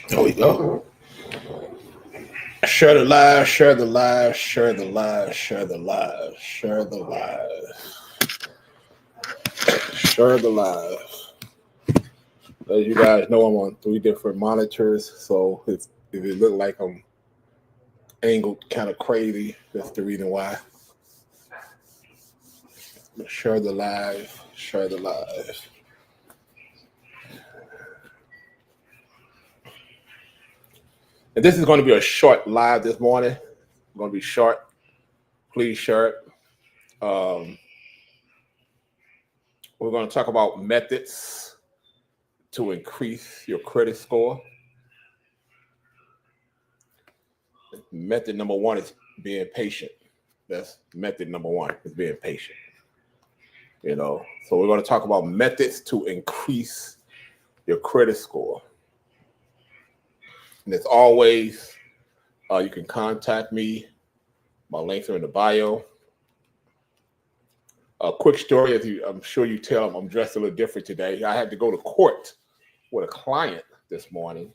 There we go. Share the live, share the live, share the live, share the live, share the live, share the live. As you guys know, I'm on 3 different monitors, so if it look like I'm angled kind of crazy, that's the reason why. Share the live, share the live. And this is going to be a short live this morning. It's going to be short. Please share it. Um, we're going to talk about methods to increase your credit score. Method number one is being patient. That's method number one, is being patient. So we're going to talk about methods to increase your credit score. And as always, you can contact me. My links are in the bio. A quick story, I'm sure you tell, I'm dressed a little different today. I had to go to court with a client this morning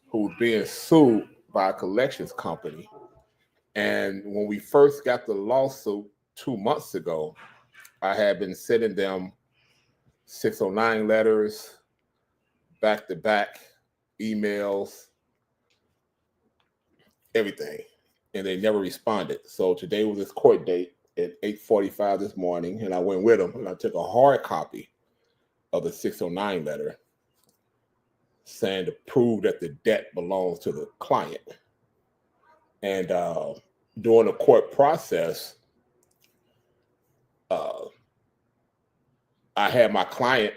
who's being sued by a collections company. And when we first got the lawsuit 2 months ago, I had been sending them 609 letters, back-to-back emails, everything, and they never responded. So today was this court date at 8:45 this morning, and I went with them, and I took a hard copy of the 609 letter saying to prove that the debt belongs to the client. And during the court process, I had my client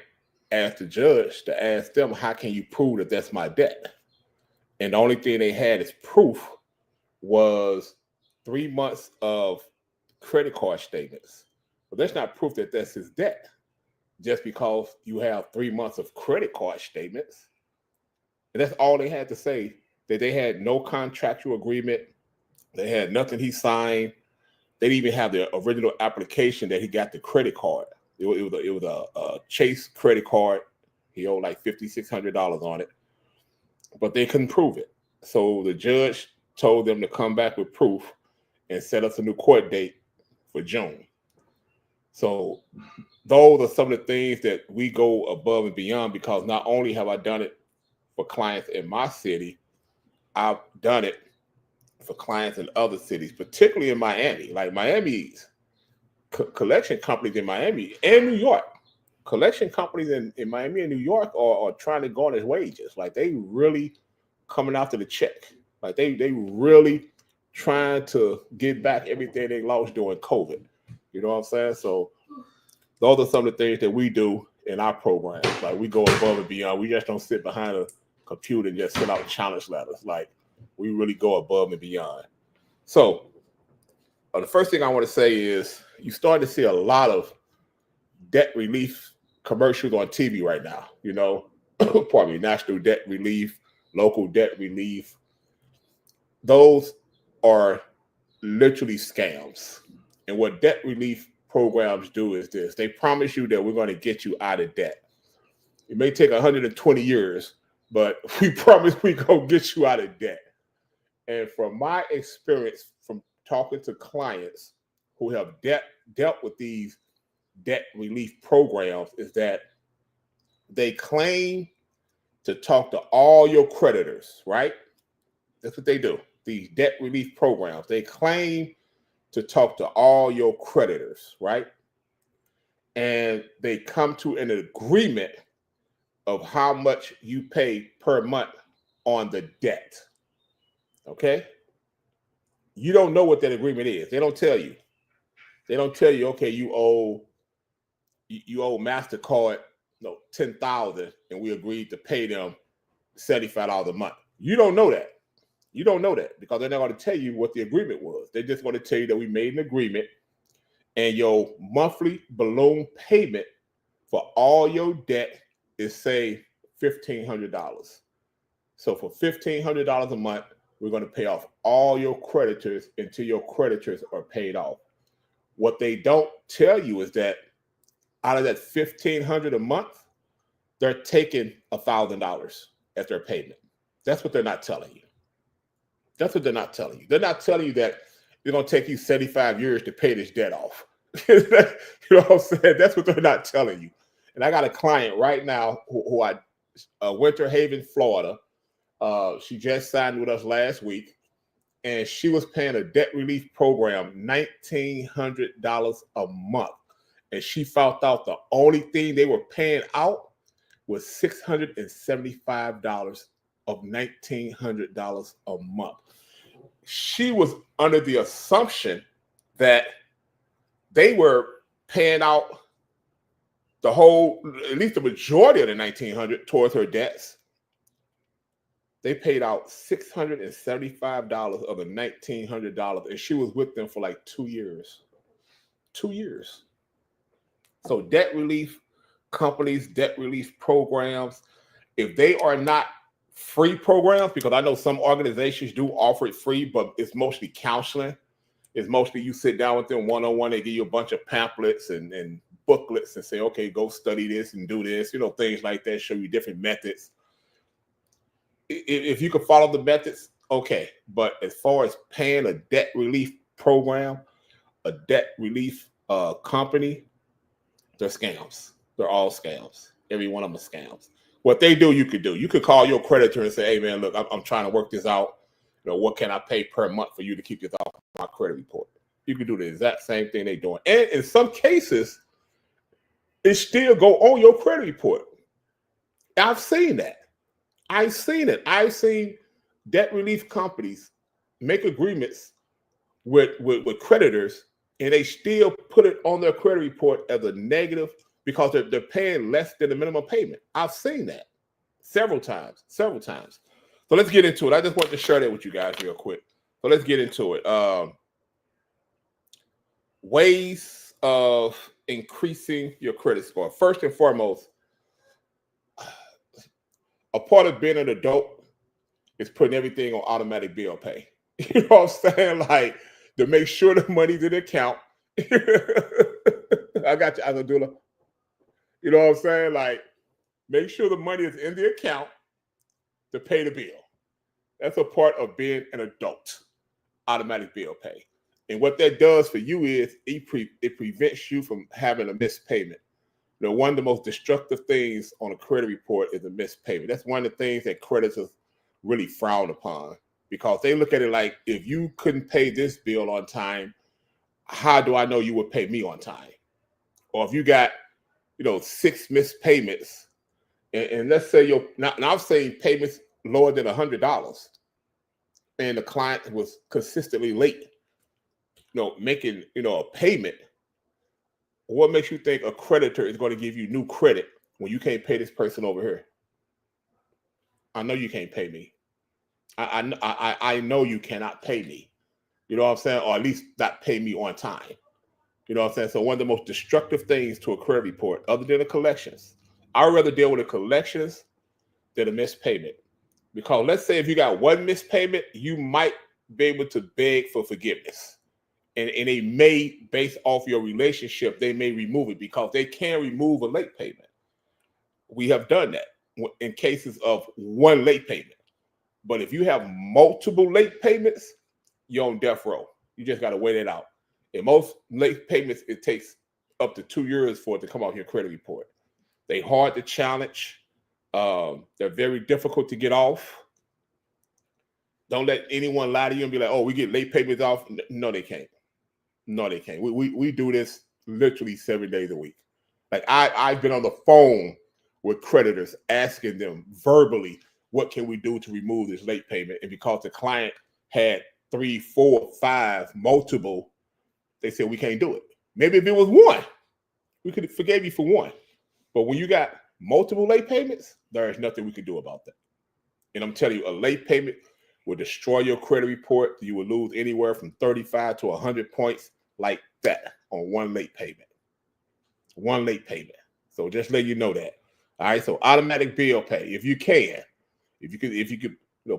ask the judge to ask them, how can you prove that that's my debt? And the only thing they had as proof was 3 months of credit card statements. But that's not proof that that's his debt. Just because you have 3 months of credit card statements. And that's all they had to say, that they had no contractual agreement. They had nothing he signed. They didn't even have the original application that he got the credit card. It was a Chase credit card. He owed like $5,600 on it, but they couldn't prove it. So the judge told them to come back with proof and set us a new court date for June. So those are some of the things that we go above and beyond, because not only have I done it for clients in my city, I've done it for clients in other cities, particularly in Miami. Like Miami's collection companies in Miami and New York. Collection companies in Miami and New York are trying to garnish wages. Like they really coming after the check. Like they really trying to get back everything they lost during COVID. You know what I'm saying? So those are some of the things that we do in our program. Like we go above and beyond. We just don't sit behind a computer and just send out challenge letters. Like we really go above and beyond. So the first thing I want to say is you start to see a lot of debt relief commercials on TV right now. Pardon me, national debt relief, local debt relief. Those are literally scams. And what debt relief programs do is this: they promise you that we're going to get you out of debt. It may take 120 years, but we promise we're going to get you out of debt. And from my experience from talking to clients who have dealt with these debt relief programs, is that they claim to talk to all your creditors, right? That's what they do. These debt relief programs, they claim to talk to all your creditors, right? And they come to an agreement of how much you pay per month on the debt. Okay? You don't know what that agreement is. They don't tell you. They don't tell you, okay, you owe MasterCard $10,000 and we agreed to pay them $75 a month. You don't know that. You don't know that because they're not going to tell you what the agreement was. They're just going to tell you that we made an agreement and your monthly balloon payment for all your debt is, say, $1,500. So for $1,500 a month, we're going to pay off all your creditors until your creditors are paid off. What they don't tell you is that out of that $1,500 a month, they're taking $1,000 as their payment. That's what they're not telling you. That's what they're not telling you. They're not telling you that it's going to take you 75 years to pay this debt off. You know what I'm saying? That's what they're not telling you. And I got a client right now who I Winter Haven, Florida. She just signed with us last week, and she was paying a debt relief program $1,900 a month. And she found out the only thing they were paying out was $675 of $1,900 a month. She was under the assumption that they were paying out the whole, at least the majority of the $1,900 towards her debts. They paid out $675 of the $1,900, and she was with them for like 2 years. 2 years. So debt relief companies, debt relief programs, if they are not free programs, because I know some organizations do offer it free, but it's mostly counseling. It's mostly you sit down with them one-on-one, they give you a bunch of pamphlets and booklets and say, okay, go study this and do this, things like that, show you different methods. If you can follow the methods, okay. But as far as paying a debt relief program, a debt relief company, they're scams. They're all scams. Every one of them are scams. What they do, you could do. You could call your creditor and say, hey, man, look, I'm trying to work this out. What can I pay per month for you to keep this off my credit report? You can do the exact same thing they're doing. And in some cases, it still go on your credit report. I've seen that. I've seen it. I've seen debt relief companies make agreements with creditors, and they still put it on their credit report as a negative because they're paying less than the minimum payment. I've seen that several times. So let's get into it. I just want to share that with you guys real quick. So let's get into it. Ways of increasing your credit score. First and foremost, a part of being an adult is putting everything on automatic bill pay. You know what I'm saying? Like, to make sure the money's in the account. I got you, Azadullah. You know what I'm saying? Like, make sure the money is in the account to pay the bill. That's a part of being an adult, automatic bill pay. And what that does for you is it prevents you from having a missed payment. One of the most destructive things on a credit report is a missed payment. That's one of the things that creditors really frown upon, because they look at it like, if you couldn't pay this bill on time, how do I know you would pay me on time? Or if you got, 6 missed payments, and let's say now I'm saying payments lower than $100, and the client was consistently late, making, a payment. What makes you think a creditor is going to give you new credit when you can't pay this person over here? I know you can't pay me. I know you cannot pay me. You know what I'm saying? Or at least not pay me on time. You know what I'm saying? So one of the most destructive things to a credit report, other than the collections, I'd rather deal with the collections than a missed payment. Because let's say if you got one missed payment, you might be able to beg for forgiveness. And they may, based off your relationship, they may remove it, because they can remove a late payment. We have done that in cases of one late payment. But if you have multiple late payments, you're on death row. You just got to wait it out. In most late payments, it takes up to 2 years for it to come off your credit report. They're hard to challenge. They're very difficult to get off. Don't let anyone lie to you and be like, oh, we get late payments off. No, they can't. No, they can't. We do this literally 7 days a week. Like I've been on the phone with creditors asking them verbally, what can we do to remove this late payment? And because the client had 3, 4, 5, multiple, they said we can't do it. Maybe if it was one, we could have forgave you for one. But when you got multiple late payments, there is nothing we could do about that. And I'm telling you, a late payment will destroy your credit report. You will lose anywhere from 35 to 100 points like that on one late payment. One late payment. So just let you know that. All right. So automatic bill pay, if you could,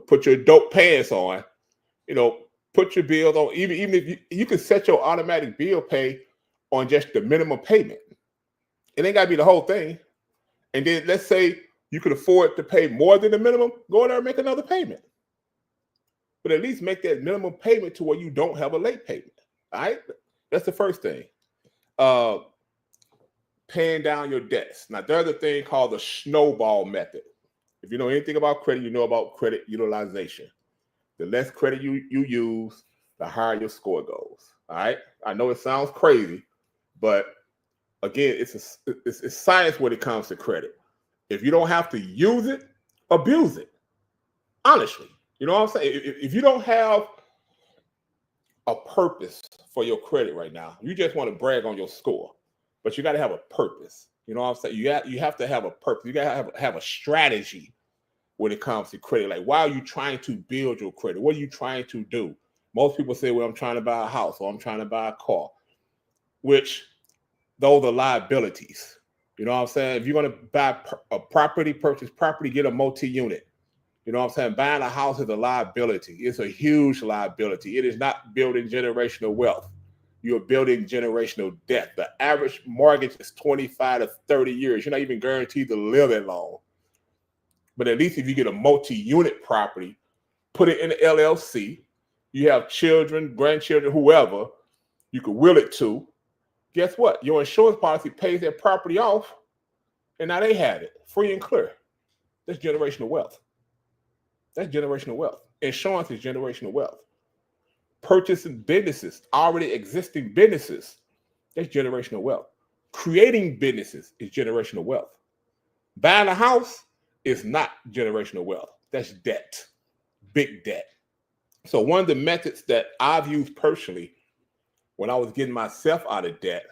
put your adult pants on, put your bills on. Even if you can set your automatic bill pay on just the minimum payment. It ain't got to be the whole thing. And then let's say you could afford to pay more than the minimum, go in there and make another payment. But at least make that minimum payment to where you don't have a late payment. All right? That's the first thing. Paying down your debts. Now, there's a thing called the snowball method. If you know anything about credit, you know about credit utilization. The less credit you use, the higher your score goes. All right? I know it sounds crazy, but again, it's science when it comes to credit. If you don't have to use it, abuse it. Honestly. You know what I'm saying? If you don't have a purpose for your credit right now, you just want to brag on your score, but you got to have a purpose. You know what I'm saying? You have to have a purpose. You got to have a strategy when it comes to credit. Like, why are you trying to build your credit? What are you trying to do? Most people say, well, I'm trying to buy a house or I'm trying to buy a car, which those are liabilities. You know what I'm saying? If you're going to buy a property, purchase property, get a multi-unit. You know what I'm saying? Buying a house is a liability. It's a huge liability. It is not building generational wealth. You're building generational debt. The average mortgage is 25 to 30 years. You're not even guaranteed to live that long. But at least if you get a multi-unit property, put it in the LLC, you have children, grandchildren, whoever you could will it to, guess what? Your insurance policy pays that property off, and now they have it free and clear. That's generational wealth. That's generational wealth. Insurance is generational wealth. Purchasing businesses, already existing businesses, that's generational wealth. Creating businesses is generational wealth. Buying a house is not generational wealth. That's debt, big debt. So one of the methods that I've used personally when I was getting myself out of debt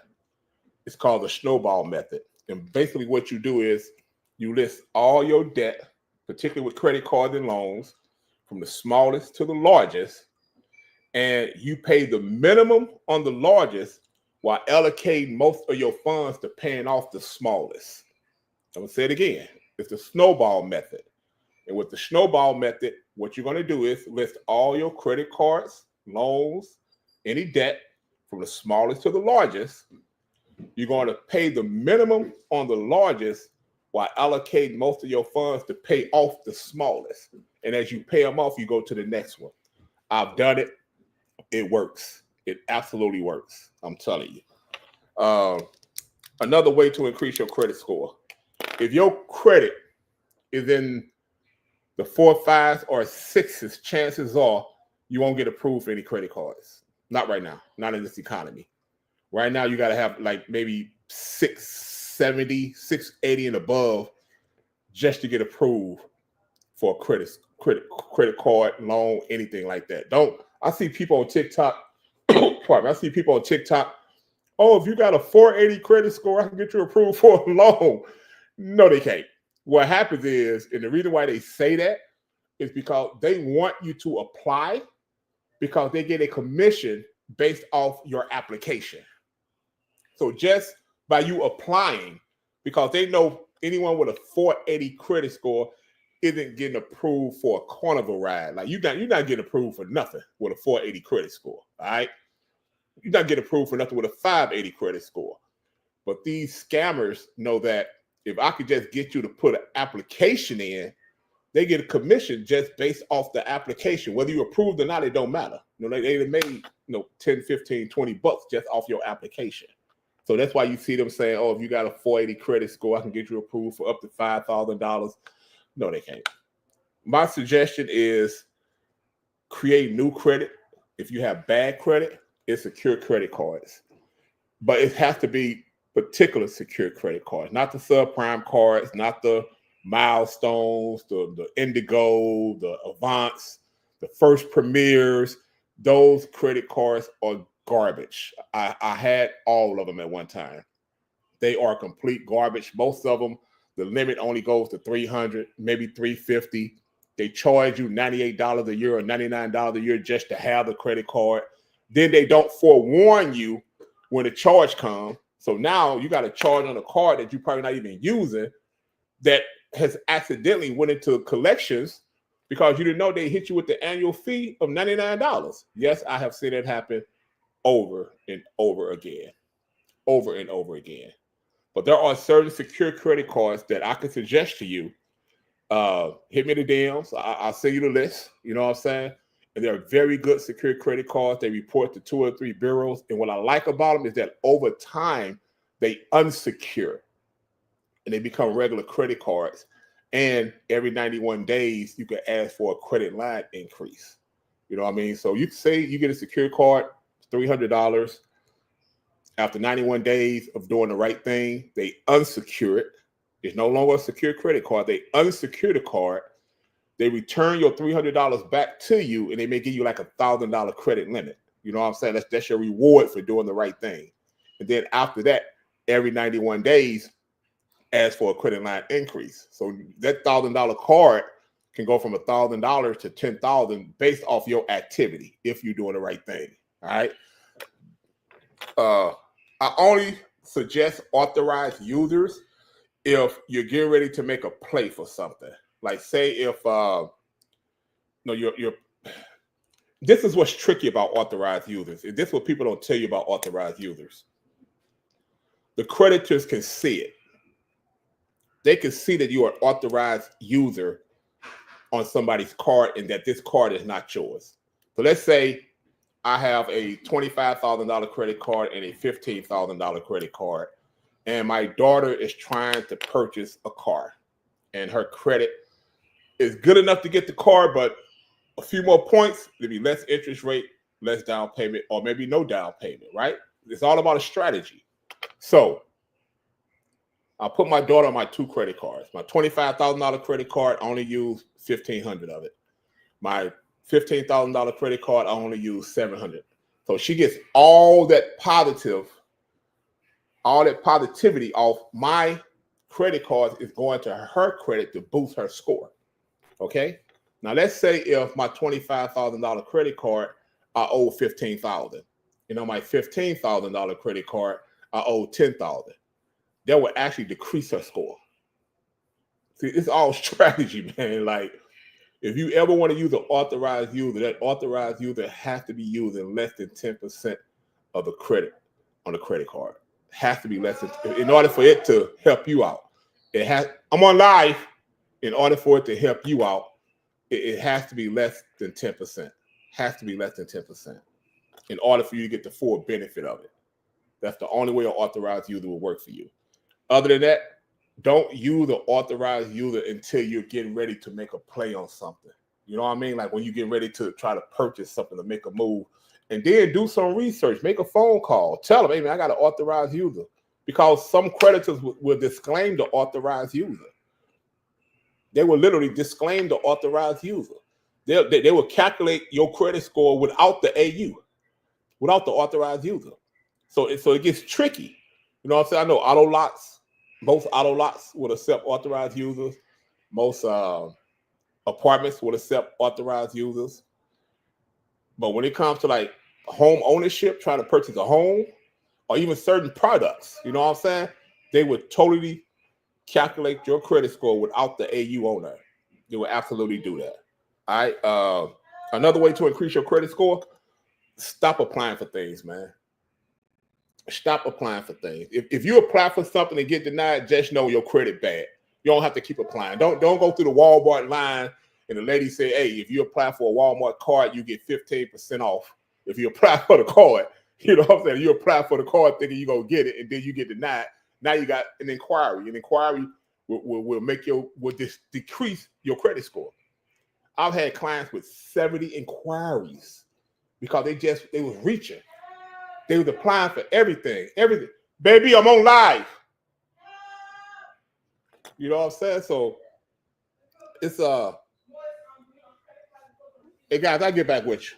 is called the snowball method. And basically what you do is you list all your debt, particularly with credit cards and loans, from the smallest to the largest, and you pay the minimum on the largest while allocating most of your funds to paying off the smallest. I'm going to say it again. It's the snowball method. And with the snowball method, what you're going to do is list all your credit cards, loans, any debt from the smallest to the largest. You're going to pay the minimum on the largest while allocating most of your funds to pay off the smallest. And as you pay them off, you go to the next one. I've done it. It works. It absolutely works. I'm telling you. Another way to increase your credit score. If your credit is in the 4, 5, or 6s, chances are you won't get approved for any credit cards. Not right now. Not in this economy. Right now, you got to have like maybe 670, 680 and above just to get approved for a credit card, loan, anything like that. I see people on TikTok. I see people on TikTok. Oh, if you got a 480 credit score, I can get you approved for a loan. No, they can't. What happens is, and the reason why they say that is because they want you to apply because they get a commission based off your application. So just by you applying, because they know anyone with a 480 credit score isn't getting approved for a carnival ride. Like you're not getting approved for nothing with a 480 credit score. All right. You're not getting approved for nothing with a 580 credit score. But these scammers know that if I could just get you to put an application in, they get a commission just based off the application. Whether you're approved or not, it don't matter. They made 10, 15, 20 bucks just off your application. So that's why you see them saying, oh, if you got a 480 credit score, I can get you approved for up to $5,000. No, they can't. My suggestion is create new credit. If you have bad credit, it's secure credit cards. But it has to be particular secure credit cards, not the subprime cards, not the Milestones, the Indigo, the Avance, the First Premiers. Those credit cards are garbage. I had all of them at one time. They are complete garbage. Most of them, the limit only goes to $300, maybe $350. They charge you $98 a year or $99 a year just to have the credit card. Then they don't forewarn you when the charge comes. So now you got a charge on a card that you're probably not even using that has accidentally went into collections because you didn't know they hit you with the annual fee of $99. Yes, I have seen it happen over and over again. Over and over again. But there are certain secure credit cards that I can suggest to you hit me the DMs. I'll send you the list. You know what I'm saying? And they're very good secure credit cards. They report to 2 or 3 bureaus. And what I like about them is that over time, they unsecure and they become regular credit cards. And every 91 days, you can ask for a credit line increase. You know what I mean? So you say you get a secure card, $300. After 91 days of doing the right thing, they unsecure it. It's no longer a secure credit card. They unsecure the card. They return your $300 back to you, and they may give you like $1,000 credit limit. You know what I'm saying? That's your reward for doing the right thing. And then after that, every 91 days, ask for a credit line increase. So that $1,000 card can go from $1,000 to $10,000 based off your activity if you're doing the right thing. All right. I only suggest authorized users if you're getting ready to make a play for something. Like say if you're this is what's tricky about authorized users. And this is what people don't tell you about authorized users. The creditors can see it. They can see that you are an authorized user on somebody's card and that this card is not yours. So let's say I have a $25,000 credit card and a $15,000 credit card, and my daughter is trying to purchase a car, and her credit is good enough to get the car, but a few more points, there'll be less interest rate, less down payment, or maybe no down payment, right? It's all about a strategy. So I'll put my daughter on my 2 credit cards. My $25,000 credit card, I only use $1,500 of it. My $15,000 credit card, I only use $700. So she gets all that positivity off my credit cards is going to her credit to boost her score. Okay. Now let's say if my $25,000 credit card, I owe $15,000. On my $15,000 credit card, I owe $10,000. That will actually decrease her score. See, it's all strategy, man. Like, if you ever want to use an authorized user, that authorized user has to be using less than 10% of the credit on the credit card. It has to be less than, in order for it to help you out. I'm on live. In order for it to help you out, it has to be less than 10%. Has to be less than 10% in order for you to get the full benefit of it. That's the only way an authorized user will work for you. Other than that, don't use the authorized user until you're getting ready to make a play on something. You know what I mean? Like when you get ready to try to purchase something, to make a move, and then do some research, make a phone call, tell them, hey man, I got an authorized user, because some creditors will disclaim the authorized user. They will literally disclaim the authorized user. They will calculate your credit score without the AU, without the authorized user. So it gets tricky. You know what I'm saying? I know auto lots, most auto lots would accept authorized users. Most apartments would accept authorized users. But when it comes to like home ownership, trying to purchase a home, or even certain products, you know what I'm saying? They would totally calculate your credit score without the AU on there. They would absolutely do that. All right. Another way to increase your credit score, stop applying for things, man. Stop applying for things. If you apply for something and get denied, just know your credit bad. You don't have to keep applying. Don't go through the Walmart line and the lady say, hey, if you apply for a Walmart card, you get 15% off. If you apply for the card, you know what I'm saying? You apply for the card thinking you're going to get it, and then you get denied. Now you got an inquiry. An inquiry will decrease your credit score. I've had clients with 70 inquiries because they was reaching. They was applying for everything. Baby, I'm on live. You know what I'm saying? So it's hey guys, I'll get back with you.